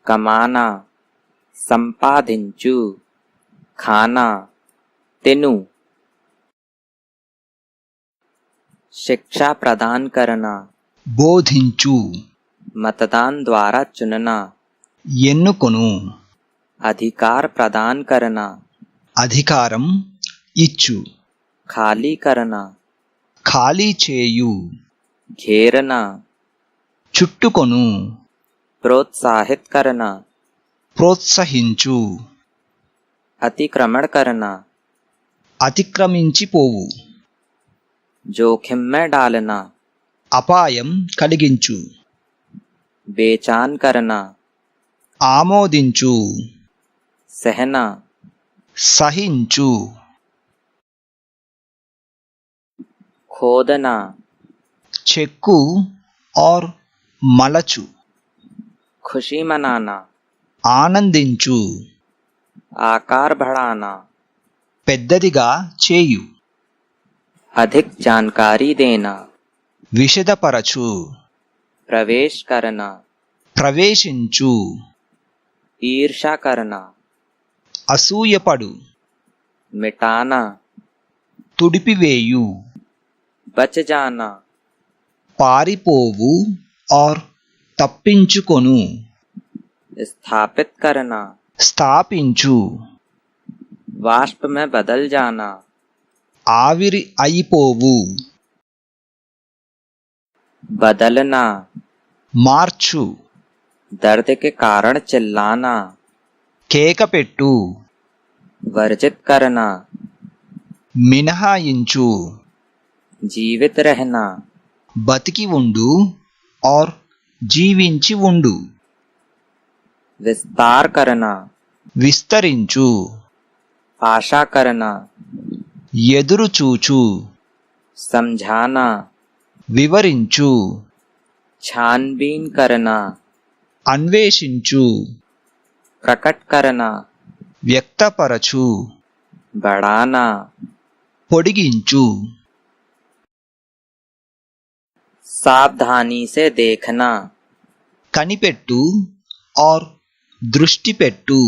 कमाना, संपादिंचु, खाना, तिनु। शिक्षा प्रदान करना, బోధించు, मतदान द्वारा चुनना, ఎన్నుకొను, अधिकार प्रदान करना, అధికారం ఇచ్చు, खाली करना, ఖాళీ చేయు, घेरना, చుట్టుకొను, प्रोत्साहित करना, ప్రోత్సహించు, अतिक्रमण करना, అతిక్రమించిపోవు, जोखिम में डालना, అపాయం కలిగించు, बेचान करना, ఆమోదించు, सहना, సహించు, खोदना, చెక్కు ఆర్ మలచు, खुशी मनाना, ఆనందించు, आकार बढ़ाना, పెద్దదిగా చేయు, अधिक जानकारी देना, విశదపరచు, प्रवेश करना, ప్రవేశించు, ईर्षा करना, అసూయపడు, मिटाना, తుడిపివేయు, बच जाना, పారిపోవు ఆర్ తప్పించుకొను, स्थापित करना, స్థాపించు, वाष्प में बदल जाना, ఆవిరి అయిపోవు, बदलना, మార్చు, दर्द के कारण चिल्लाना, కేకపెట్టు, वर्जित करना, మినహాయించు, जीवित रहना, బతికి ఉండు ఆర్ జీవించి ఉండు, विस्तार करना, విస్తరించు, आशा करना, ఎదురుచూచు, समझाना, వివరించు, छानबीन करना, అన్వేషించు, प्रकट करना, వ్యక్తపరచు, बढ़ाना, పొడిగించు, सावधानी से देखना, కనిపెట్టు ఆర్ దృష్టి పెట్టు,